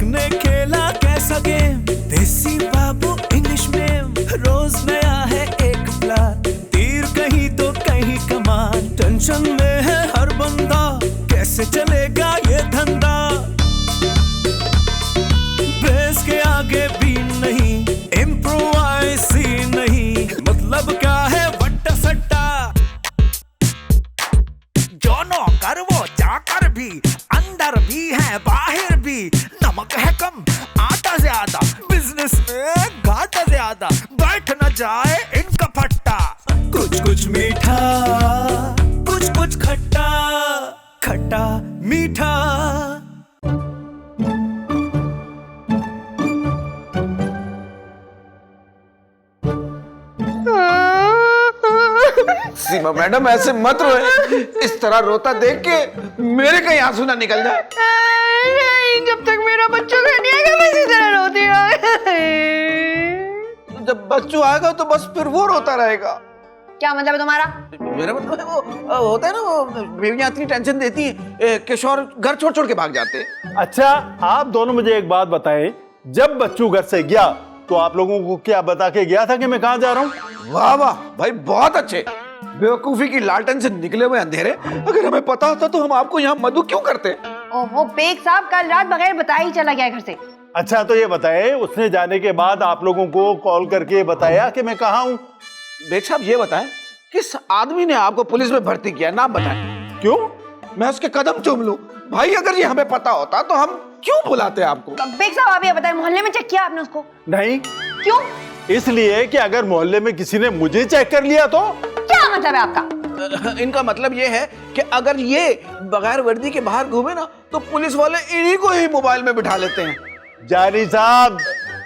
हमने खेला कैसा गेम, देसी बाबू इंग्लिश में, रोज नया है एक प्लान, तीर कहीं तो कहीं कमान, टेंशन में है हर बंदा, कैसे चलेगा ये धंधा, बेस के आगे भी नहीं, इम्प्रोवाइज ही नहीं, मतलब क्या है वट्टा सट्टा, जो नौकर वो चाकर भी, अंदर भी है बाहर भी, नमक है कम आटा ज्यादा, बिजनेस में घाटा ज्यादा, बैठ न जाए इनका फट्टा, कुछ कुछ मीठा कुछ कुछ खट्टा, खट्टा मीठा। सीमा मैडम ऐसे मत रोए, इस तरह रोता देख के मेरे कहीं आंसू ना निकल जाए। नहीं, जब तक मेरा बच्चा घर नहीं आएगा मैं इसी तरह रोती रहूंगी। जब बच्चों आएगा तो बस फिर वो रोता रहेगा। क्या मतलब है तुम्हारा? मेरा मतलब है वो होता है ना, वो बेवियां इतनी टेंशन देती है किशोर घर छोड़ छोड़ के भाग जाते हैं। अच्छा आप दोनों मुझे एक बात बताएं, जब बच्चू घर से गया तो आप लोगों को क्या बता के गया था कि मैं कहाँ जा रहा हूँ? वाह वाह भाई, बहुत अच्छे। बेवकूफी की लालटेन से निकले हुए अंधेरे, अगर हमें पता होता तो हम आपको यहाँ मधु क्यों करते? वो बेग साहब कल रात बगैर बताए ही चला गया घर से। अच्छा तो ये बताएं, उसने जाने के बाद आप लोगों को कॉल करके बताया कि मैं कहाँ हूँ? बेग साहब ये बताएं, किस आदमी ने आपको पुलिस में भर्ती किया, नाम बताएं। क्यों? मैं उसके कदम चूम लूं? भाई अगर ये हमें पता होता तो हम क्यों बुलाते आपको? बेग साहब आप ये बताएं, मोहल्ले में चेक किया आपने उसको? नहीं। क्यों? इसलिए कि अगर मोहल्ले में किसी ने मुझे चेक कर लिया तो? क्या मतलब है आपका? इनका मतलब ये है कि अगर ये बगैर वर्दी के बाहर घूमे ना तो पुलिस वाले इन्हीं को ही मोबाइल में बिठा लेते हैं। जानी साहब,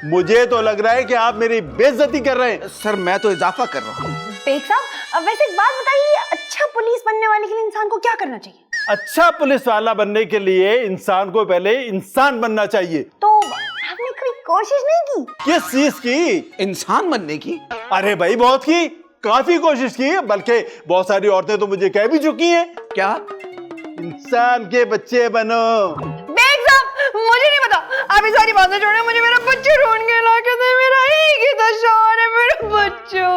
मुझे तो लग रहा है कि आप मेरी बेइज्जती कर रहे हैं। सर मैं तो इजाफा कर रहा हूँ। बेग साहब वैसे एक बात बताइए, अच्छा पुलिस बनने वाले के लिए इंसान को क्या करना चाहिए? अच्छा पुलिस वाला बनने के लिए इंसान को पहले इंसान बनना चाहिए। तो आपने कोई कोशिश नहीं की? किस चीज की? इंसान बनने की? अरे भाई बहुत की, काफी कोशिश की, बल्कि बहुत सारी औरतें तो मुझे कह भी चुकी हैं। क्या? इंसान के बच्चे बनो। बेग साहब मुझे नहीं पता, आप ये सारी बातें छोड़ें, मुझे मेरा बच्चा ढूंढ के ला के दे, मेरा एक ही तो शौहर है, मेरा बच्चा।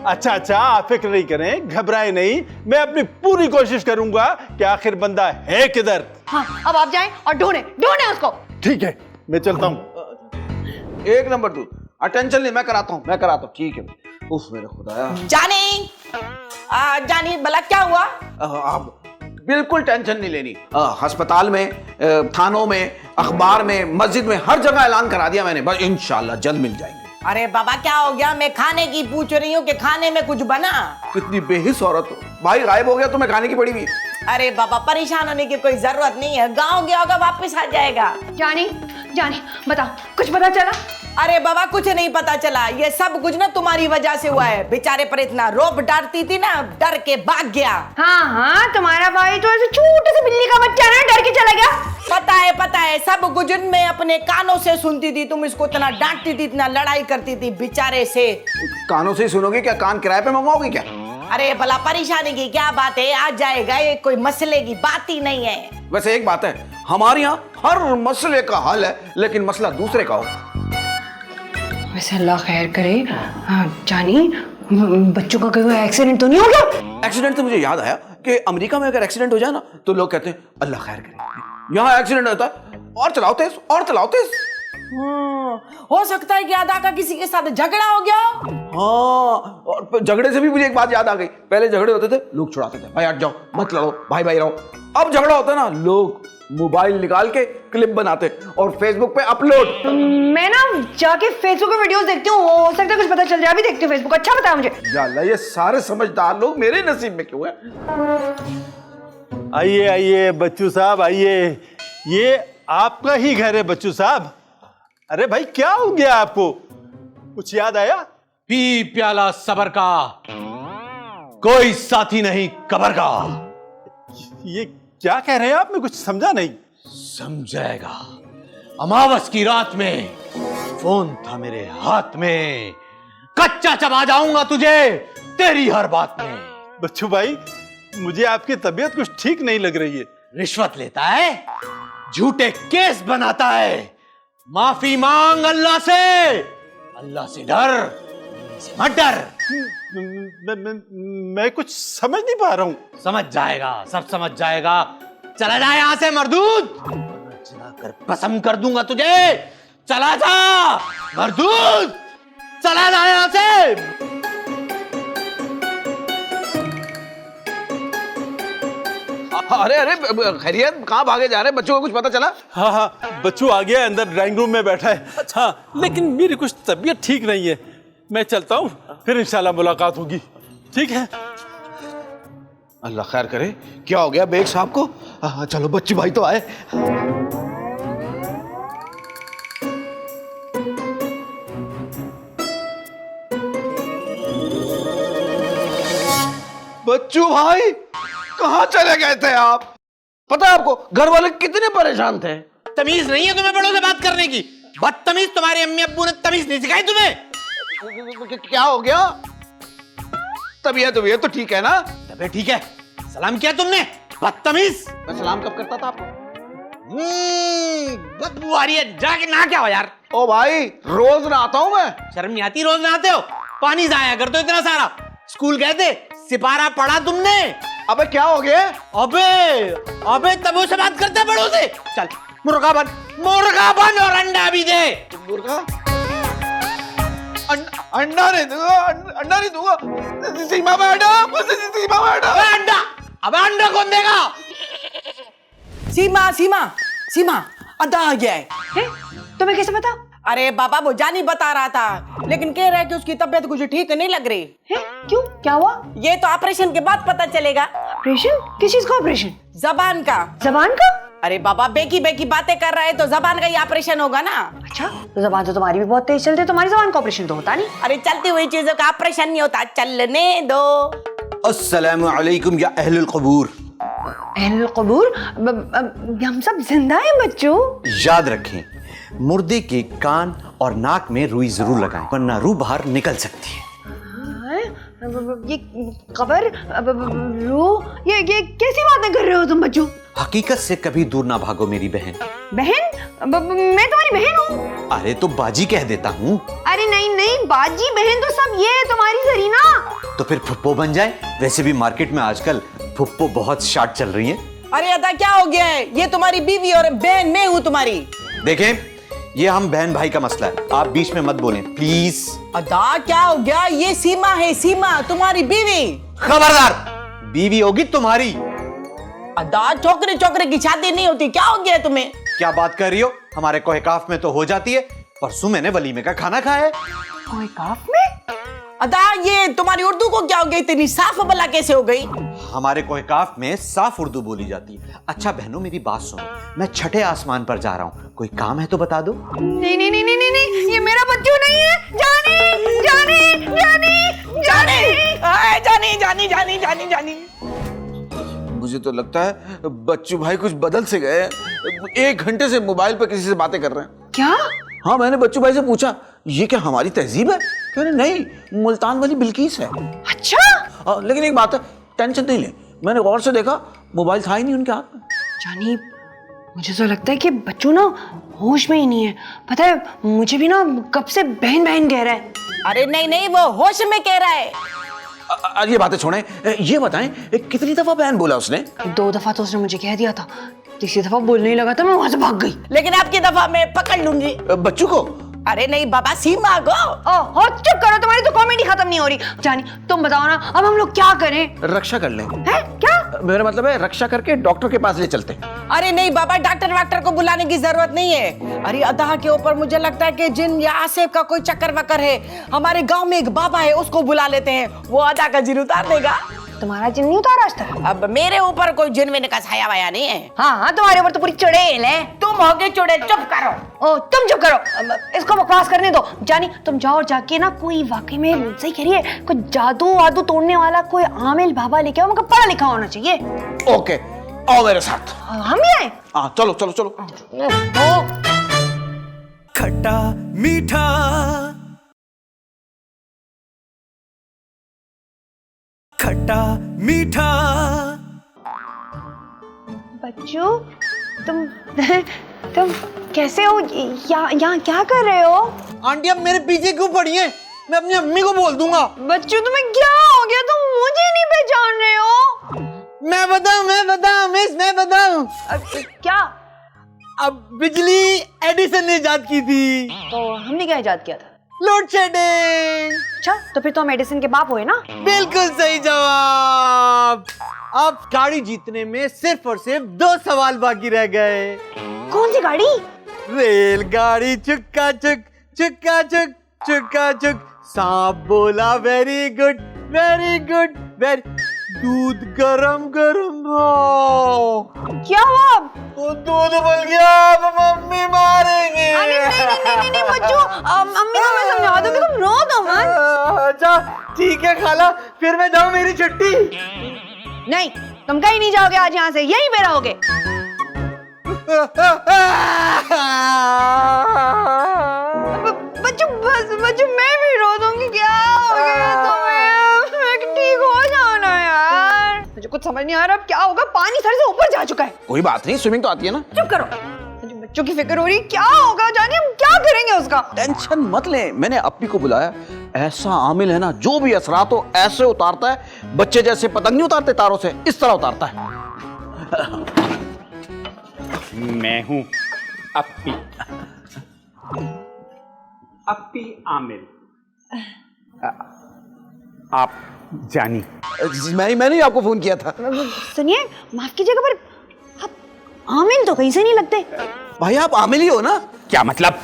अच्छा अच्छा आप फिक्र नहीं करें, घबराए नहीं, मैं अपनी पूरी कोशिश करूंगा कि आखिर बंदा है किधर। हाँ अब आप जाएं और ढूंढें उसको। ठीक है मैं चलता हूँ। एक नंबर तू अटेंशन नहीं, मैं कराता हूँ। ठीक है। उफ मेरे खुदाया। जानी भला क्या हुआ? आप बिल्कुल टेंशन नहीं लेनी। अस्पताल में, थानों में, अखबार में, मस्जिद में, हर जगह ऐलान करा दिया मैंने, बस इंशाल्लाह जल्द मिल जाएंगे। अरे बाबा क्या हो गया? मैं खाने की पूछ रही हूँ कि खाने में कुछ बना? कितनी बेहिस औरत हो, भाई गायब हो गया तो मैं खाने की पड़ी हुई। अरे बाबा परेशान होने की कोई जरूरत नहीं है, गाँव गया होगा वापस आ जाएगा। जानी बताओ, कुछ पता चला? अरे बाबा कुछ नहीं पता चला, ये सब कुछ ना तुम्हारी वजह से हुआ है। बेचारे पर इतना रोब डांटती थी ना, डर के भाग गया। हाँ तुम्हारा भाई तो ऐसे छोटे से बिल्ली का बच्चा ना, डर के चला गया। पता है सब कुछ मैं अपने कानों से सुनती थी, तुम इसको इतना डांटती थी, इतना लड़ाई करती थी बेचारे से। कानों से ही सुनोगे क्या? कान किराए पे मंगवाओगे क्या? अरे भला परेशानी की क्या बात है, आ जाएगा, ये कोई मसले की बात ही नहीं है। वैसे एक बात है, हमारे यहाँ हर मसले का हल है, लेकिन मसला दूसरे का हो। वैसे अल्लाह खैर करे। जानी बच्चों का कोई एक्सीडेंट तो नहीं हो गया? एक्सीडेंट तो मुझे याद आया कि अमेरिका में अगर एक्सीडेंट हो जाए ना तो लोग कहते हैं अल्लाह खैर करे। यहाँ एक्सीडेंट होता है और चलाओ तेज। हो सकता है कि अदा का किसी के साथ झगड़ा हो गया। हाँ, और झगड़े से भी मुझे एक बात याद आ गई। पहले झगड़े होते थे, लोग छुड़ाते थे, भाई हट जाओ, मत लड़ो, भाई रहो। अब झगड़ा होता है ना, लोग मोबाइल निकाल के क्लिप बनाते और फेसबुक पे अपलोड। मैं ना जाके फेसबुक पे वीडियोस देखती हूँ, हो सकता है कुछ पता चल जाए। अभी देखती हूँ फेसबुक। अच्छा बताया मुझे। या अल्लाह, ये सारे समझदार लोग मेरे नसीब में क्यों है? आइए बच्चू साहब आइए, ये आपका ही घर है बच्चू साहब। अरे भाई क्या हो गया आपको, कुछ याद आया? पी प्याला सबर का, कोई साथी नहीं कबर का। ये क्या कह रहे हैं आप? मैं कुछ समझा नहीं। समझाएगा। अमावस की रात में फोन था मेरे हाथ में, कच्चा चबा जाऊंगा तुझे तेरी हर बात में। बच्चू भाई मुझे आपकी तबीयत कुछ ठीक नहीं लग रही है। रिश्वत लेता है? झूठे केस बनाता है। माफी मांग अल्लाह से, अल्लाह से डर, से मत डर। मैं कुछ समझ नहीं पा रहा हूं। समझ जाएगा, सब समझ जाएगा। चला जा यहां से मरदूद, चलाकर कसम कर दूंगा तुझे। चला जा मरदूद, चला जा यहां से। अरे अरे खैरियत, कहाँ भागे जा रहे हैं? बच्चों को कुछ पता चला? हाँ हाँ, बच्चू आ गया, अंदर ड्राइंग रूम में बैठा है। हाँ, लेकिन मेरी कुछ तबीयत ठीक नहीं है। मैं चलता हूँ, फिर इंशाल्लाह मुलाकात होगी। ठीक है? अल्लाह खैर करे। क्या हो गया बेग साहब को? चलो बच्चू भाई तो आए। बच्चू भाई कहाँ चले गए थे आप? पता है आपको घर वाले कितने परेशान थे? तमीज नहीं है तुम्हें बड़ों से बात करने की? बदतमीज, तुम्हारे अम्मी अब्बू ने तमीज नहीं सिखाई तुम्हें? क्या हो गया? तबीयत तो ठीक है ना? तबीयत ठीक है। सलाम किया तुमने? बदतमीज। मैं सलाम कब करता था आपको? बदबू आ रही है, जाके नहा क्या हो यार? ओ भाई रोज नहाता हूँ मैं। शर्म नहीं आती? रोज नहाते हो, पानी जाया करते हो इतना सारा। स्कूल गए थे, सिपारा पढ़ा तुमने? अबे क्या हो गया? अबे तब से बात करते बड़ों से। चल मुर्गा बन और अंडा भी दे। मुर्गा? अंडा नहीं दूंगा, अंडा नहीं दूंगा। सीमा मैडम, सीमा मैडम। अंडा, अब अंडा कौन देगा? सीमा सीमा सीमा, अदा आ गया है। तुम्हें कैसे पता? अरे बाबा वो जानी बता रहा था, लेकिन कह रहा है कि उसकी तबीयत कुछ ठीक नहीं लग रही है। क्यों, क्या हुआ? ये तो ऑपरेशन के बाद पता चलेगा। ऑपरेशन? किस चीज का ऑपरेशन? जबान का। जबान का? अरे बाबा बेकी बेकी बातें कर रहा है तो जबान का ही ऑपरेशन होगा ना। अच्छा, तो जबान तो तुम्हारी भी बहुत तेज चलती है, तुम्हारी जबान का ऑपरेशन तो होता नहीं। अरे चलती हुई चीजों का ऑपरेशन नहीं होता, चलने दो। अस्सलामु अलैकुम या अहलुल कबूर। अहलुल कबूर? हम सब जिंदा हैं बच्चों। याद रखें, मुर्दे के कान और नाक में रुई जरूर लगाएं, वरना रूह बाहर निकल सकती है। ये कबर, रूह, ये कैसी बातें कर रहे हो तुम बच्चों? हकीकत से कभी दूर ना भागो मेरी बहन। बहन? मैं तुम्हारी बहन हूँ। अरे तो बाजी कह देता हूँ। अरे नहीं नहीं, बाजी बहन तो सब ये है तुम्हारी जरीना। तो फिर फुप्पो बन जाए। वैसे भी मार्केट में आजकल फुप्पो बहुत शार्ट चल रही है। अरे अदा क्या हो गया है? ये तुम्हारी बीवी और बहन मैं हूँ तुम्हारी। देखें, ये हम बहन भाई का मसला है, आप बीच में मत बोलें प्लीज। अदा क्या हो गया? ये सीमा है, सीमा तुम्हारी बीवी। खबरदार, बीवी होगी तुम्हारी। अदा छोकरे छोकरे की शादी नहीं होती, क्या हो गया तुम्हें? क्या बात कर रही हो? हमारे कोहकाफ में तो हो जाती है। परसों मैंने वलीमे का खाना खाया है। कोहकाफ में? अदा ये तुम्हारी उर्दू को क्या हो गई? इतनी साफ भला कैसे हो गई? हमारे कोहकाफ में साफ उर्दू बोली जाती है। अच्छा बहनों मेरी बात सुनो, मैं छठे आसमान पर जा रहा हूँ, कोई काम है तो बता दो। नहीं नहीं नहीं नहीं नहीं, ये मेरा बच्चू नहीं है। जानी जानी जानी जानी जानी जानी जानी जानी जानी। मुझे तो लगता है बच्चू भाई कुछ बदल से गए। 1 घंटे से मोबाइल पर किसी से बातें कर रहे हैं। क्या? हाँ, मैंने बच्चू भाई से पूछा ये क्या हमारी तहजीब है? कह रहे नहीं, मुल्तान वाली बिल्किस है। अच्छा, लेकिन एक बात है, टेंशन नहीं ले, मैंने गौर से देखा मोबाइल था ही नहीं उनके हाथ में। जानी मुझे तो लगता है कि बच्चू ना होश में ही नहीं है। पता है मुझे भी ना कब से बहन बहन कह रहा है। अरे नहीं नहीं, वो होश में कह रहा है। ये बातें छोड़ें, ये बताएं कितनी दफा बहन बोला उसने? 2 दफा तो उसने मुझे कह दिया था, तीसरी दफा बोलने ही लगा था मैं वहां से भाग गई। लेकिन आपकी दफा मैं पकड़ लूंगी। बच्चू को? अरे नहीं बाबा, सीमा को। हो चुप करो, तुम्हारी तो कॉमेडी खत्म नहीं हो रही। जानी तुम बताओ ना, अब हम लोग क्या करें? रक्षा कर लें। है क्या? मेरा मतलब है रक्षा करके डॉक्टर के पास ले चलते हैं। अरे नहीं बाबा, डॉक्टर वाक्टर को बुलाने की जरूरत नहीं है। अरे अदा के ऊपर मुझे लगता है कि जिन या आसेब का कोई चक्कर वक्कर है। हमारे गांव में एक बाबा है, उसको बुला लेते हैं, वो अदा का जिन उतार देगा। तुम्हारा जिन नहीं उतारा आज तक? अब मेरे ऊपर कोई जिन विन का छाया वाया नहीं है। हाँ, तुम्हारे ऊपर तो पूरी चुड़ैल है। तुम होगे चुड़ैल, चुप करो। ओ तुम चुप करो, इसको बकवास करने दो। जानी तुम जाओ और जाके ना कोई वाकई में सही कह रही है, कोई जादू वादू तोड़ने वाला कोई आमिल बाबा लेके आओ, मगर पढ़ा लिखा होना चाहिए। ओके, आओ मेरे साथ। हम ही आए? हाँ चलो चलो चलो। खट्टा मीठा खट्टा मीठा। बच्चू तुम कैसे हो? यहाँ क्या कर रहे हो? आंटी आप मेरे पीछे क्यों पड़ी हैं? मैं अपनी अम्मी को बोल दूंगा। बच्चों तुम्हें क्या हो गया? तुम मुझे नहीं पहचान रहे हो? मैं बताऊं मिस, मैं बताऊं। क्या? अब बिजली एडिसन ने इजाद की थी। तो हमने क्या इजाद किया था? Load shedding. अच्छा, तो फिर तो हम एडिसन के बाप हुए ना? बिल्कुल सही जवाब। अब गाड़ी जीतने में सिर्फ और सिर्फ 2 सवाल बाकी रह गए। कौन सी गाड़ी? रेलगाड़ी चुक्का चुक, चुक्का चुक, चुक्का चुक। सांप बोला very good, very good, very. दूध गरम गरम हो। क्या हुआ? वो दूध उबल गया, अब मम्मी मारेंगे। अरे नहीं बच्चों, मम्मी को मैं समझा दूंगी, तुम रो दो मत। अच्छा ठीक है खाला, फिर मैं जाऊं, मेरी छुट्टी। नहीं, तुम कहीं नहीं जाओगे आज यहाँ से, यहीं पे रहोगे। बच्चों मैं भी रो दूंगी। क्या हो गया तुम्हें? ठीक हो जाओ ना यार। मुझे कुछ समझ नहीं आ रहा अब क्या होगा। पानी सर से ऊपर जा चुका है। कोई बात नहीं, स्विमिंग तो आती है ना। चुप करो, मुझे बच्चों की फिक्र हो रही है। क्या होगा जाने, हम क्या करेंगे उसका? टेंशन मत ले, मैंने अपी को बुलाया। ऐसा आमिल है ना, जो भी असरात हो ऐसे उतारता है, बच्चे जैसे पतंग नहीं उतारते तारों से, इस तरह उतारता है। मैं हूं अपी, अपी आमिर। आप जानी। मैंने ही आपको फोन किया था। सुनिए, माफ कीजिएगा पर आप आमिल तो कहीं से नहीं लगते। भाई आप आमिल ही हो ना? क्या मतलब?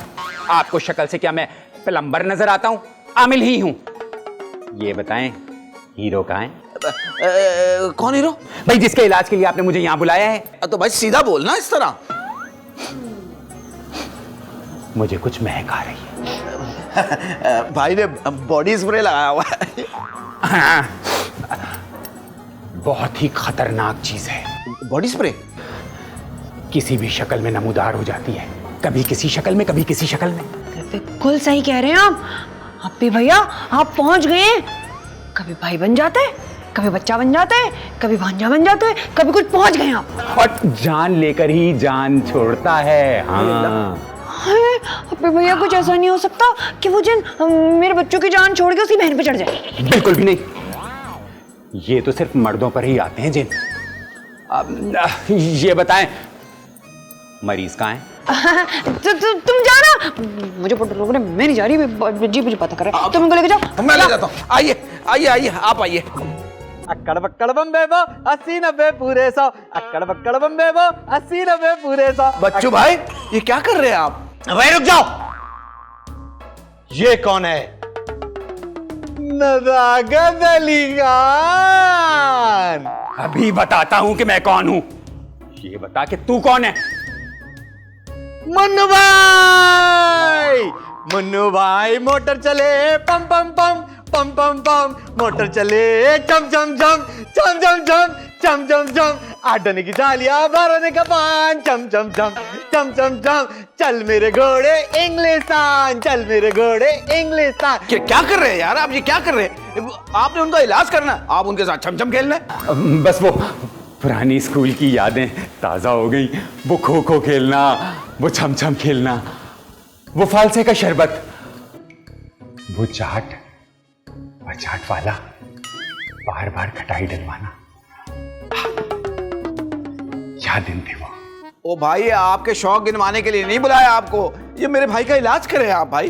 आपको शक्ल से क्या मैं प्लम्बर नजर आता हूं? आमिल ही हूं। ये बताएं, हीरो कहाँ है? कौन हीरो? भाई जिसके इलाज के लिए आपने मुझे यहाँ बुलाया है। तो भाई सीधा बोलना इस तरह। मुझे कुछ महक आ रही है। भाई ने बॉडी स्प्रे लगाया हुआ है। हाँ, बहुत ही खतरनाक चीज है। Body spray? किसी भी शक्ल में नमूदार हो जाती है, कभी किसी शक्ल में, कभी किसी शक्ल में। बिल्कुल सही कह रहे हैं आप। अपी भैया आप पहुंच गए। कभी भाई बन जाते, कभी बच्चा बन जाते, कभी भांजा बन जाते, कभी कुछ पहुंच गए आप। और जान लेकर ही जान छोड़ता है। हाँ अपी भैया कुछ ऐसा नहीं हो सकता कि वो जिन मेरे बच्चों की जान छोड़ के उसकी बहन पे चढ़ जाए? बिल्कुल भी नहीं। ये तो सिर्फ मर्दों पर ही आते हैं जिन। ये बताएं, मरीज कहाँ है? तुम जाना। मुझे लोगों ने, मैं नहीं जा रही जी, मुझे पता कर रहा है। तुम इनको लेके जाओ। मैं ले जाता हूँ। आइए आइए आइए, आप आइए। अक्कड़ बक्कड़ बम्बे बो 80-90 पूरे 100। अक्कड़ बक्कड़ बम्बे बो 80-90 पूरे 100। बच्चू भाई ये क्या कर रहे हैं आप? भाई रुक जाओ। ये कौन है? नदागत अली खान। अभी बताता हूं कि मैं कौन हूं। ये बता कि तू कौन है? मन्नू भाई, मन्नू भाई मोटर चले पम पम पम, पम पम पम। मोटर चले चम चम चम, चम चम चम, चम चम चम। 8 आने की जालियां, 12 आने का पान, चम चम चम, चम चम चम। चल मेरे घोड़े इंग्लिस्तान, चल मेरे घोड़े इंग्लिस्तान। क्या कर रहे हैं यार आप? ये क्या कर रहे हैं? आपने उनका इलाज करना है, आप उनके साथ छम छम खेलना है। बस वो पुरानी स्कूल की यादें ताजा हो गई। वो खो खो खेलना, वो छम छम खेलना, वो फालसे का शरबत, वो चाट वाला बार बार खटाई डलवाना। क्या दिन थे वो। ओ भाई आपके शौक गिनवाने के लिए नहीं बुलाया आपको, ये मेरे भाई का इलाज करें आप। भाई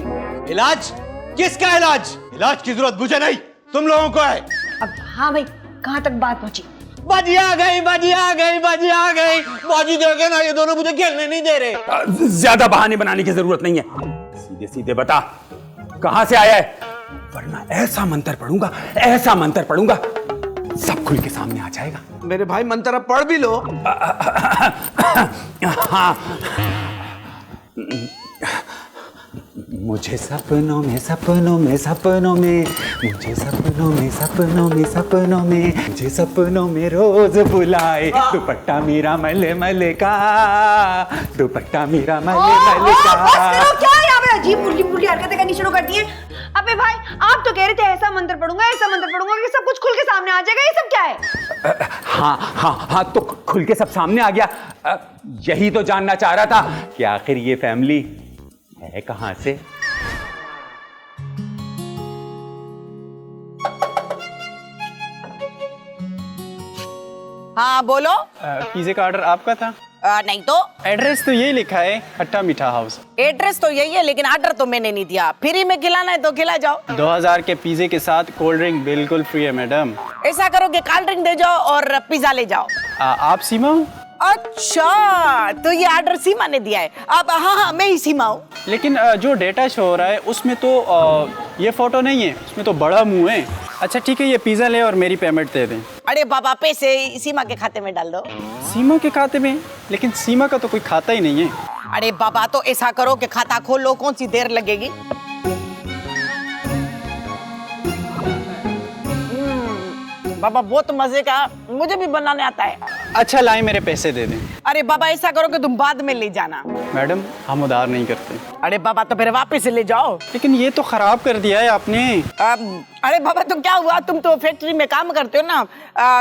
इलाज? किसका इलाज? इलाज की जरूरत मुझे नहीं, तुम लोगों को है। अब हाँ भाई, कहाँ तक बात पहुंची? बाजी आ गई, बाजी आ गई, बाजी आ गई। बाजी देखे ना, ये दोनों मुझे खेलने नहीं दे रहे। ज्यादा बहाने बनाने की जरूरत नहीं है, सीधे सीधे बता कहां से आया है, वरना ऐसा मंत्र पढ़ूंगा, ऐसा मंत्र पढ़ूंगा, सब खुल के सामने आ जाएगा। मेरे भाई मंत्र पढ़ भी लो। हाँ, मुझे सपनों में सपनों में सपनों में, मुझे सपनों में सपनों में सपनों में, मुझे सपनों में रोज बुलाए, दुपट्टा मेरा मले मले का, दुपट्टा मेरा मले मले का। क्या यहाँ पे अजीब उल्टी पुल्टी हरकतें करनी शुरू कर दी हैं? अबे भाई आप तो कह रहे थे ऐसा मंत्र पढ़ूंगा कि सब कुछ खुल के सामने आ जाएगा, ये सब क्या है? हाँ हाँ हाँ, तो खुल के सब सामने आ गया। यही तो जानना चाह रहा था कि आखिर ये फैमिली है कहां से। हाँ बोलो। पिज़्ज़े का ऑर्डर आपका था? नहीं तो एड्रेस तो यही लिखा है, खट्टा मीठा हाउस। एड्रेस तो यही है, लेकिन ऑर्डर तो मैंने नहीं दिया। फ्री में खिलाना है तो खिला जाओ। 2000 के पिज़्ज़े के साथ कोल्ड ड्रिंक बिल्कुल फ्री है मैडम। ऐसा करो कि कोल्ड ड्रिंक दे जाओ और पिज्जा ले जाओ। आप सीमा? अच्छा, तो ये ऑर्डर सीमा ने दिया है। अब हाँ, मैं ही सीमा हूँ। लेकिन जो डेटा शो हो रहा है उसमें तो ये फोटो नहीं है, उसमें तो बड़ा मुंह है। अच्छा ठीक है, ये पिज़्ज़ा ले और मेरी पेमेंट दे दें। अरे बाबा, पैसे सीमा के खाते में डाल दो। सीमा के खाते में? लेकिन सीमा का तो कोई खाता ही नहीं है। अरे बाबा, तो ऐसा करो कि खाता खोल लो, कौन सी देर लगेगी। बाबा बहुत मजे का, मुझे भी बनाने आता है। अच्छा लाए, मेरे पैसे दे दें। अरे बाबा, ऐसा करो कि तुम बाद में ले जाना। मैडम हम उधार नहीं करते। अरे बाबा, तो फिर वापस ले जाओ। लेकिन ये तो खराब कर दिया है आपने। अरे बाबा, तो क्या हुआ, तुम तो फैक्ट्री में काम करते हो ना,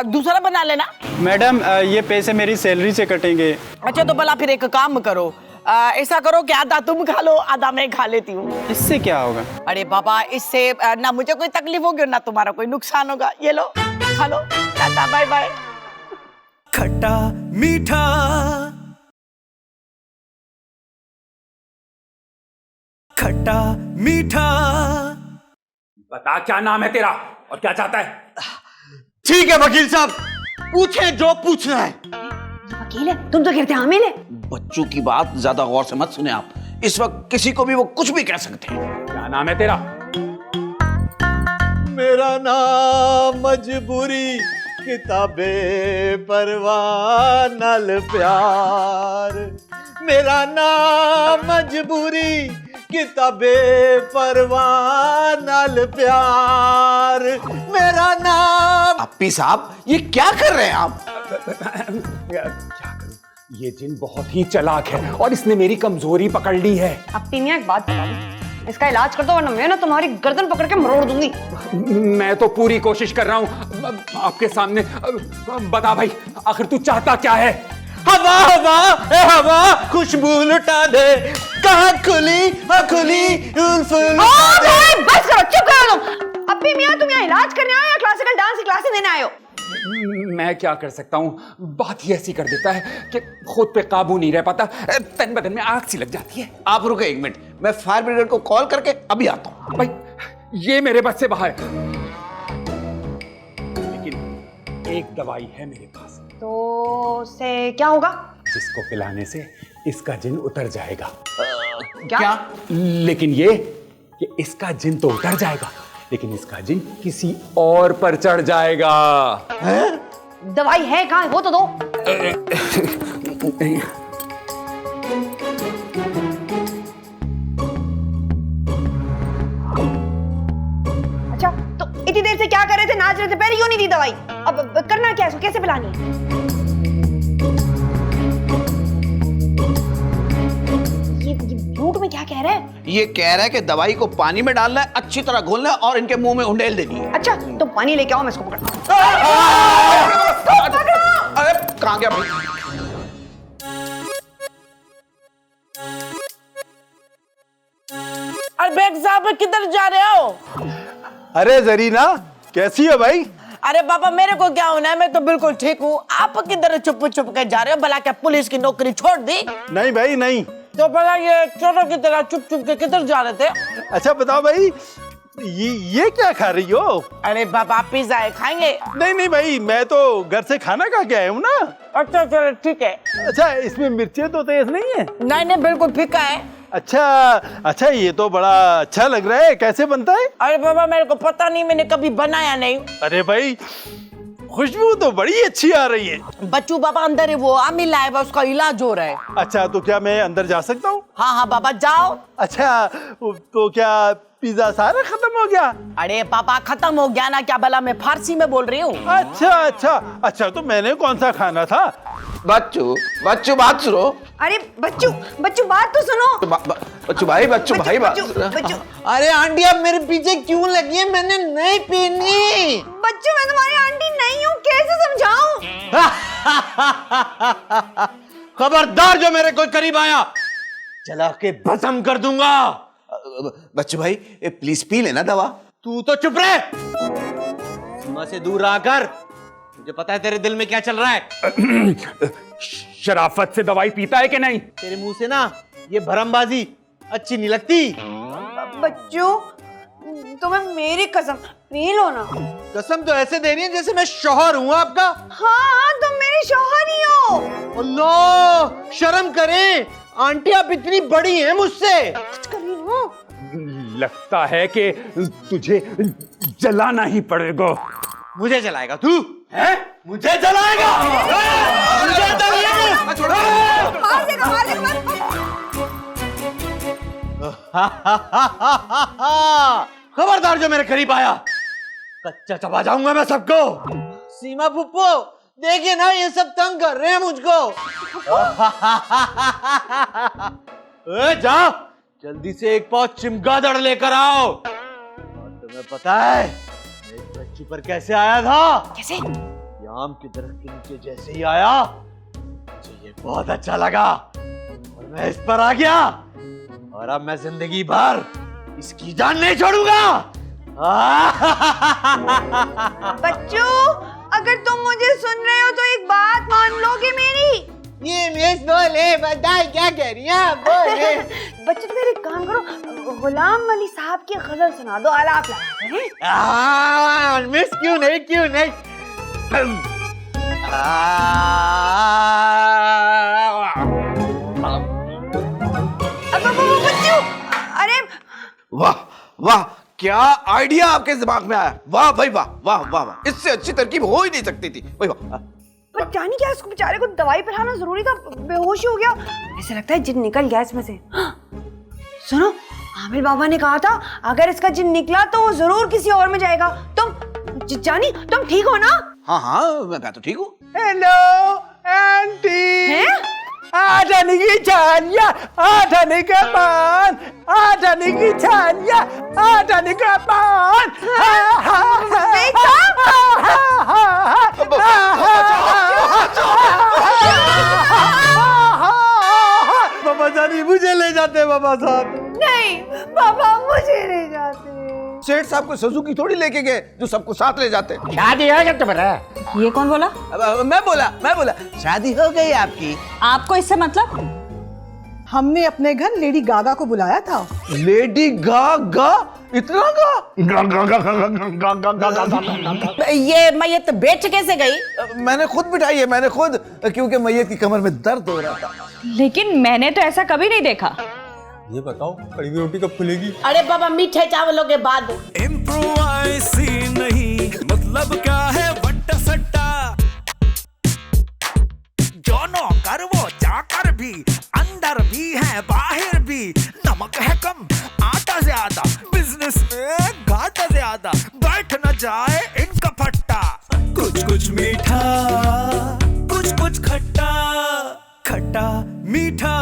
दूसरा बना लेना। मैडम ये पैसे मेरी सैलरी से कटेंगे। अच्छा तो भला फिर एक काम करो, ऐसा करो कि आधा तुम खा लो, आधा मैं खा लेती हूँ। इससे क्या होगा? अरे बाबा, इससे ना मुझे कोई तकलीफ होगी और ना तुम्हारा कोई नुकसान होगा। ये लो, खा लो, टाटा बाय बाय। खट्टा मीठा, खट्टा मीठा। बता क्या नाम है तेरा और क्या चाहता है? ठीक है वकील साहब, पूछे जो पूछना है। वकील है? तुम तो कहते आमिल है। बच्चों की बात ज्यादा गौर से मत सुने आप, इस वक्त किसी को भी वो कुछ भी कह सकते हैं। क्या नाम है तेरा? मेरा नाम मजबूरी, किताबे परवाह नाल प्यार। मेरा नाम मजबूरी, किताबे परवाह नाल प्यार। मेरा नाम। अप्पी साहब, ये क्या कर रहे हैं आप? क्या करूं? ये जिन बहुत ही चालाक है और इसने मेरी कमजोरी पकड़ ली है। अब मियां एक बात बता दी, इसका इलाज कर दो वरना मैं ना तुम्हारी गर्दन पकड़ के मरोड़ दूंगी। मैं तो पूरी कोशिश कर रहा हूं आपके सामने। बता भाई, आखिर तू चाहता क्या है? हवा हवा ए हवा, खुशबू लुटा दे, कहाँ खुली खुली उल्फ लुटा दे। बस करो, चुप करो तुम। अप्पी मियां, तुम यहाँ इलाज करने आए हो या क्लासिकल डांस की क्लासेस देने आए हो? मैं क्या कर सकता हूँ, बात ही ऐसी कर देता है कि खुद पे काबू नहीं रह पाता, तन बदन में आग सी लग जाती है। आप रुके एक मिनट, मैं फायर ब्रिगेड को कॉल करके अभी आता हूँ। भाई ये मेरे बस से बाहर है, लेकिन एक दवाई है मेरे पास। तो उससे क्या होगा? जिसको पिलाने से इसका जिन उतर जाएगा। क्या? लेकिन ये कि इसका जिन तो उतर जाएगा, लेकिन इसका जिन किसी और पर चढ़ जाएगा। दवाई है कहाँ? वो तो दो। अच्छा, तो इतनी देर से क्या कर रहे थे? नाच रहे थे, पहले क्यों नहीं दी दवाई? अब करना क्या है इसको, कैसे पिलानी है? झूठ में क्या कह रहा है? ये कह रहा है कि दवाई को पानी में डालना है, अच्छी तरह घोलना है और इनके मुंह में उंडेल देनी है। अच्छा, तो पानी लेके आओ, मैं इसको पकड़ता हूं। अरे कहाँ गया भाई? अरे बेग साहब, किधर जा रहे हो? अरे जरीना, कैसी है भाई? अरे बाबा, मेरे को क्या होना है, मैं तो बिल्कुल ठीक हूँ। आप किधर चुप चुप के जा रहे हो? भला क्या पुलिस की नौकरी छोड़ दी? नहीं भाई नहीं। तो भला ये चोरों की तरह चुप चुप के किधर जा रहे थे? अच्छा बताओ भाई, ये क्या खा रही हो? अरे बाबा, पिज्जा है, खाएंगे? नहीं नहीं भाई, मैं तो घर से खाना खा के आया हूँ ना। अच्छा चलो ठीक है। अच्छा, इसमें मिर्चें तो तेज नहीं है? नहीं नहीं, बिल्कुल फीका है। अच्छा अच्छा, ये तो बड़ा अच्छा लग रहा है, कैसे बनता है? अरे बाबा, मेरे को पता नहीं, मैंने कभी बनाया नहीं। अरे भाई, खुशबू तो बड़ी अच्छी आ रही है। बच्चू बाबा अंदर है, वो आमिल आया, उसका इलाज हो रहा है। अच्छा, तो क्या मैं अंदर जा सकता हूँ? हाँ हाँ बाबा, जाओ। अच्छा, तो क्या पिज्जा सारा खत्म हो गया? अरे पापा, खत्म हो गया ना क्या? भला मैं फारसी में बोल रही हूँ। अच्छा अच्छा अच्छा, तो मैंने कौन सा खाना था? बच्चू बच्चू बात सुनो। अरे बच्चू बच्चू बात तो सुनो। बच्चू भाई बच्चू भाई बात। बच्चू अरे आंटी आप मेरे पीछे क्यों लगी है? मैंने नहीं पीनी। बच्चू मैं तुम्हारी आंटी नहीं हूँ, कैसे समझाऊं? खबरदार जो मेरे कोई करीब आया जला के भस्म कर दूंगा। बच्चू भाई प्लीज पी लेना दवा। तू तो चुप रहे, सीमा से दूर रहा कर। मुझे पता है तेरे दिल में क्या चल रहा है। शराफत से दवाई पीता है कि नहीं? तेरे मुंह से ना ये भरमबाजी अच्छी नहीं लगती। बच्चू तुम्हें मेरी कसम पी लो ना। कसम तो ऐसे दे रही है जैसे मैं शौहर हूँ आपका। हाँ तुम मेरी शौहर ही हो। अल्लाह शर्म करें, आंटी आप इतनी बड़ी हैं मुझसे। कुछ कर रही हो? लगता है कि तुझे जलाना ही पड़ेगा। मुझे जलाएगा तू? है? मुझे जलाएगा? मुझे जलाएगा? मार देगा मार देगा। खबरदार जो मेरे करीब आया कच्चा चबा जाऊंगा मैं सबको। सीमा फुप्पो देखिए ना ये सब तंग कर रहे हैं मुझको। ए जा जल्दी से एक पाव चिमगादड़ लेकर आओ। और तुम्हें पता है मैं इस बच्ची पर कैसे आया था? कैसे? ये आम के दरख्त के नीचे जैसे ही आया मुझे ये बहुत अच्छा लगा और मैं इस पर आ गया और अब मैं जिंदगी भर इसकी जान नहीं छोड़ूंगा। बच्चू अगर तुम मुझे सुन रहे हो तो एक बात मान लोगे मेरी? ये मिस बोले बताए क्या कह रही हैं बोले। बच्चू तुम एक काम करो, गुलाम अली साहब की गजल सुना दो, आलाप लगाते हैं। मिस क्यों नहीं बच्चू अरे वाह वाह क्या आइडिया आपके दिमाग में आया। वाह भाई वाह वाह वाह वाह, इससे अच्छी तरकीब हो ही नहीं सकती थी। भाई वाह। पर जानी क्या इसको बेचारे को दवाई पिलाना जरूरी था, बेहोश हो गया। ऐसा लगता है जिन निकल गया इसमें से। सुनो आमिर बाबा ने कहा था अगर इसका जिन निकला तो वो जरूर किसी और में जाएगा। तुम जानी तुम ठीक हो ना? हाँ हाँ मैं तो ठीक हूँ। Hello aunty. आठानी की छानिया आठानी का पान, आठानी की छानिया आठानी का पान। बाबा जानी मुझे ले जाते बाबा साहब। नहीं बाबा मुझे ले जाते। सेठ साहब को सुजुकी थोड़ी लेके गए जो सबको साथ ले जाते। शादी है क्या तुम्हारा? ये कौन बोला? मैं बोला शादी हो गई आपकी। आपको इससे मतलब? हमने अपने घर लेडी गागा को बुलाया था। Lady Gaga? इतना ये मैयत बेच कैसे गई? मैंने खुद बिठाई है, मैंने खुद, क्योंकि मैयत की कमर में दर्द हो रहा था। लेकिन मैंने तो ऐसा कभी नहीं देखा। ये बताओ कड़ी हुई रोटी कब खुलेगी? अरे बाबा मीठे चावलों के बाद। इम्प्रोवाइज नहीं मतलब क्या है वट्टा सट्टा। जो नौकर वो चाकर भी, अंदर भी है बाहर भी। नमक है कम आटा ज्यादा, बिजनेस में घाटा ज्यादा। बैठ न जाए इनका फट्टा। कुछ मीठा कुछ खट्टा, खट्टा मीठा